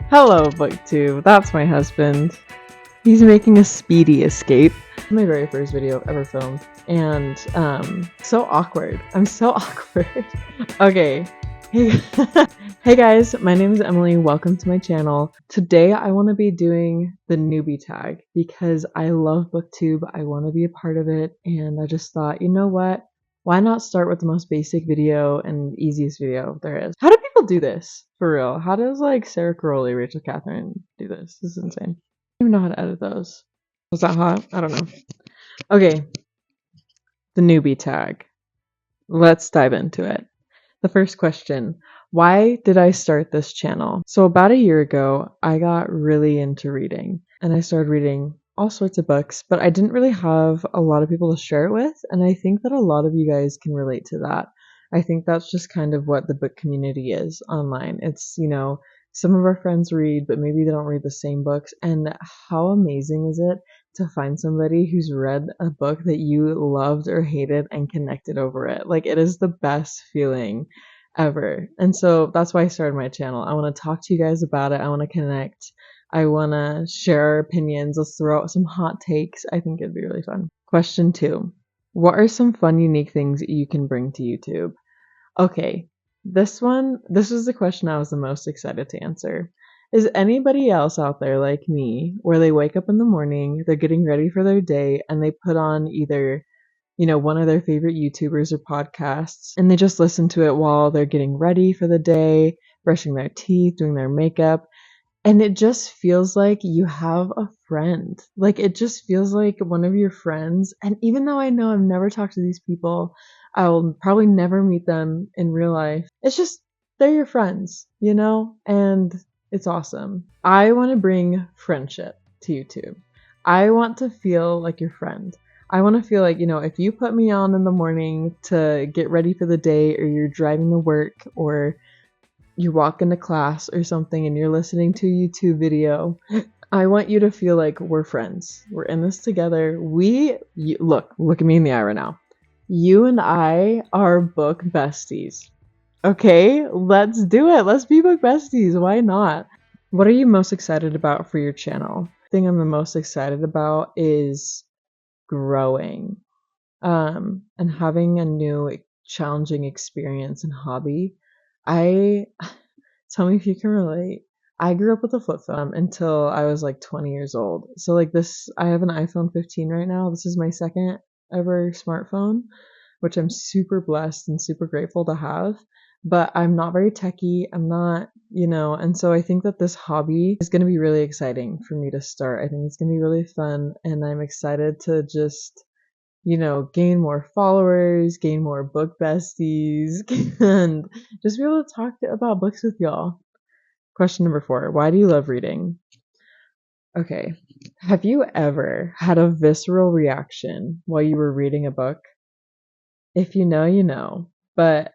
Hello, booktube. That's my husband. He's making a speedy escape. My very first video ever filmed, and so awkward. I'm so awkward. Okay. Hey, hey guys, my name is Emily. Welcome to my channel. Today I want to be doing the newbie tag because I love booktube. I want to be a part of it, and I just thought, you know what? Why not start with the most basic video and easiest video there is? How do people do this? For real. How does like Sarah Caroli, Rachel Catherine do this? This is insane. I don't even know how to edit those. Was that hot? I don't know. Okay. The newbie tag. Let's dive into it. The first question, why did I start this channel? So about a year ago, I got really into reading and I started reading all sorts of books, but I didn't really have a lot of people to share it with. And I think that a lot of you guys can relate to that. I think that's just kind of what the book community is online. It's, some of our friends read, but maybe they don't read the same books. And how amazing is it to find somebody who's read a book that you loved or hated and connected over it? Like, it is the best feeling ever. And so that's why I started my channel. I want to talk to you guys about it. I want to connect. I want to share our opinions. Let's throw out some hot takes. I think it'd be really fun. Question 2. What are some fun, unique things that you can bring to YouTube? Okay, this was the question I was the most excited to answer. Is anybody else out there like me, where they wake up in the morning, they're getting ready for their day, and they put on either, one of their favorite YouTubers or podcasts, and they just listen to it while they're getting ready for the day, brushing their teeth, doing their makeup, and it just feels like you have a friend. Like, it just feels like one of your friends. And even though I know I've never talked to these people, I'll probably never meet them in real life. It's just, they're your friends, And it's awesome. I want to bring friendship to YouTube. I want to feel like your friend. I want to feel like, if you put me on in the morning to get ready for the day, or you're driving to work, or you walk into class or something and you're listening to a YouTube video, I want you to feel like we're friends. We're in this together. Look at me in the eye right now. You and I are book besties. Okay, let's do it. Let's be book besties. Why not? What are you most excited about for your channel? The thing I'm the most excited about is growing, and having a new challenging experience and hobby. I Tell me if you can relate. I grew up with a flip phone until I was like 20 years old. So like this, I have an iPhone 15 right now. This is my second ever smartphone, which I'm super blessed and super grateful to have. But I'm not very techy. I'm not, and so I think that this hobby is going to be really exciting for me to start. I think it's going to be really fun, and I'm excited to just gain more followers, gain more book besties, and just be able to talk about books with y'all. Question number 4. Why do you love reading? Okay. Have you ever had a visceral reaction while you were reading a book? If you know, you know. But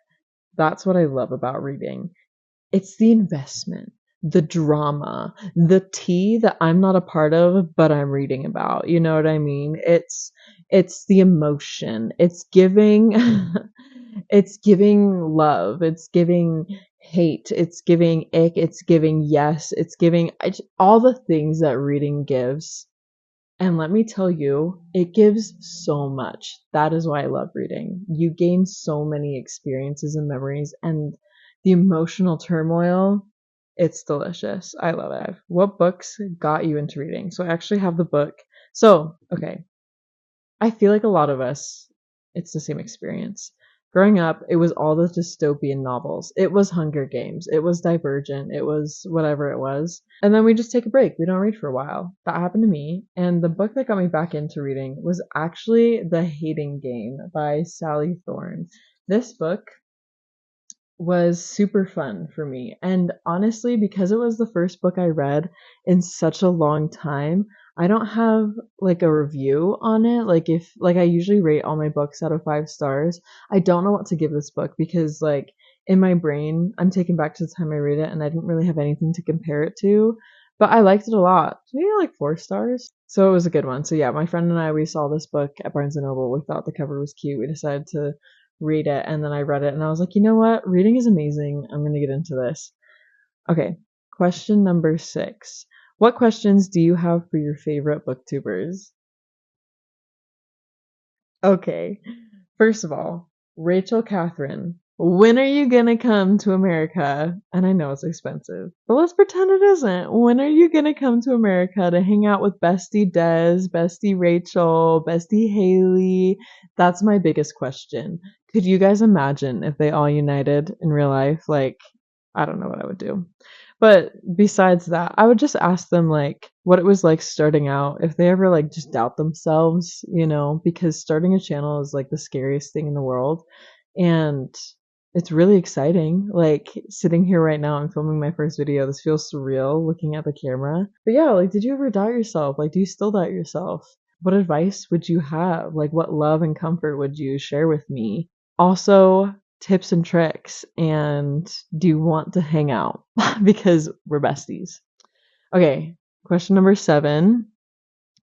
that's what I love about reading. It's the investment, the drama, the tea that I'm not a part of, but I'm reading about. You know what I mean? It's the emotion. It's giving it's giving love. It's giving hate. It's giving ick. It's giving yes. It's giving all the things that reading gives. And let me tell you, it gives so much. That is why I love reading. You gain so many experiences and memories, and the emotional turmoil, it's delicious. I love it. What books got you into reading? So I actually have the book. So, okay. I feel like a lot of us, it's the same experience. Growing up, it was all the dystopian novels. It was Hunger Games. It was Divergent. It was whatever it was. And then we just take a break. We don't read for a while. That happened to me. And the book that got me back into reading was actually The Hating Game by Sally Thorne. This book was super fun for me. And honestly, because it was the first book I read in such a long time, I don't have like a review on it. Like I usually rate all my books out of 5 stars. I don't know what to give this book because like in my brain, I'm taken back to the time I read it and I didn't really have anything to compare it to. But I liked it a lot. Maybe like 4 stars. So it was a good one. So yeah, my friend and I, we saw this book at Barnes and Noble. We thought the cover was cute. We decided to read it, and then I read it and I was like, you know what? Reading is amazing. I'm going to get into this. Okay, question number 6. What questions do you have for your favorite booktubers? Okay, first of all, Rachel Catherine, when are you gonna come to America? And I know it's expensive, but let's pretend it isn't. When are you gonna come to America to hang out with Bestie Des, Bestie Rachel, Bestie Haley? That's my biggest question. Could you guys imagine if they all united in real life? Like, I don't know what I would do. But besides that, I would just ask them like what it was like starting out, if they ever like just doubt themselves, because starting a channel is like the scariest thing in the world. And it's really exciting. Like sitting here right now, I'm filming my first video. This feels surreal looking at the camera. But yeah, like did you ever doubt yourself? Like do you still doubt yourself? What advice would you have? Like what love and comfort would you share with me? Also, tips and tricks, and do you want to hang out? Because we're besties. Okay, question number 7.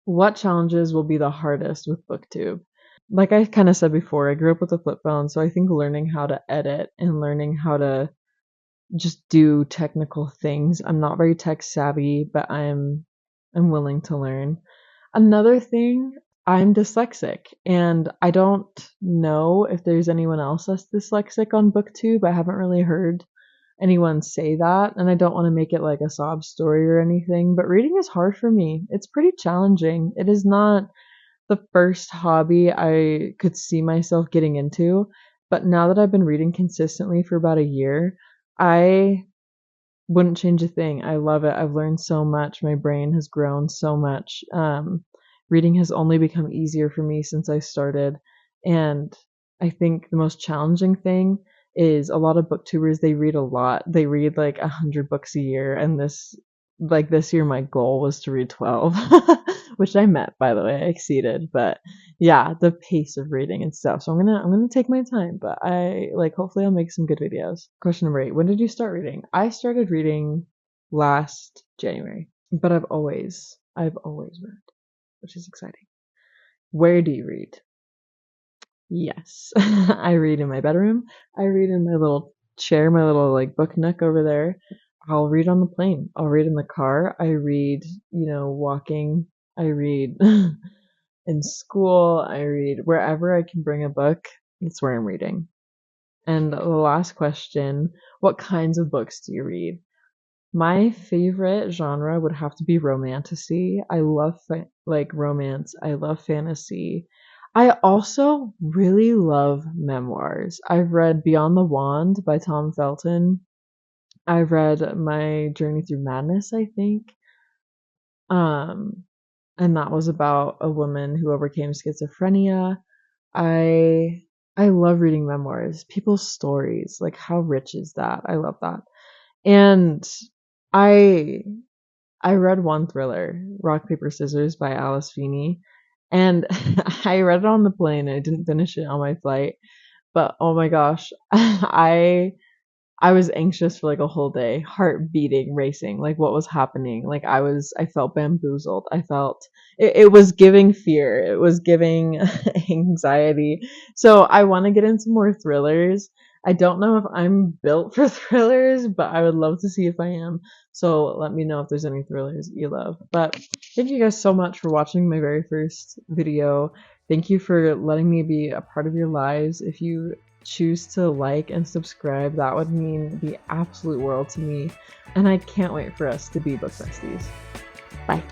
What challenges will be the hardest with booktube? Like I kind of said before, I grew up with a flip phone, so I think learning how to edit and learning how to just do technical things. I'm not very tech savvy, but I'm willing to learn. Another thing, I'm dyslexic, and I don't know if there's anyone else that's dyslexic on booktube. I haven't really heard anyone say that, and I don't want to make it like a sob story or anything, but reading is hard for me. It's pretty challenging. It is not the first hobby I could see myself getting into, but now that I've been reading consistently for about a year, I wouldn't change a thing. I love it. I've learned so much. My brain has grown so much. Reading has only become easier for me since I started. And I think the most challenging thing is a lot of booktubers, they read a lot. They read like 100 books a year. And this year, my goal was to read 12, which I met, by the way. I exceeded. But yeah, the pace of reading and stuff. So I'm gonna take my time, but hopefully I'll make some good videos. Question number 8. When did you start reading? I started reading last January, but I've always read, which is exciting. Where do you read? Yes. I read in my bedroom. I read in my little chair, my little like book nook over there. I'll read on the plane. I'll read in the car. I read, walking. I read in school. I read wherever I can bring a book. That's where I'm reading. And the last question, what kinds of books do you read? My favorite genre would have to be romantasy. I love romance. I love fantasy. I also really love memoirs. I've read Beyond the Wand by Tom Felton. I've read My Journey Through Madness, I think. Um, and that was about a woman who overcame schizophrenia. I I love reading memoirs, people's stories. Like how rich is that? I love that. And I I read one thriller, Rock Paper Scissors by Alice Feeney, and I read it on the plane. And I didn't finish it on my flight, but oh my gosh, I was anxious for like a whole day, heart beating, racing, like what was happening. Like I felt bamboozled. I felt it was giving fear. It was giving anxiety. So I want to get into more thrillers. I don't know if I'm built for thrillers, but I would love to see if I am. So let me know if there's any thrillers you love. But thank you guys so much for watching my very first video. Thank you for letting me be a part of your lives. If you choose to like and subscribe, that would mean the absolute world to me. And I can't wait for us to be book besties. Bye.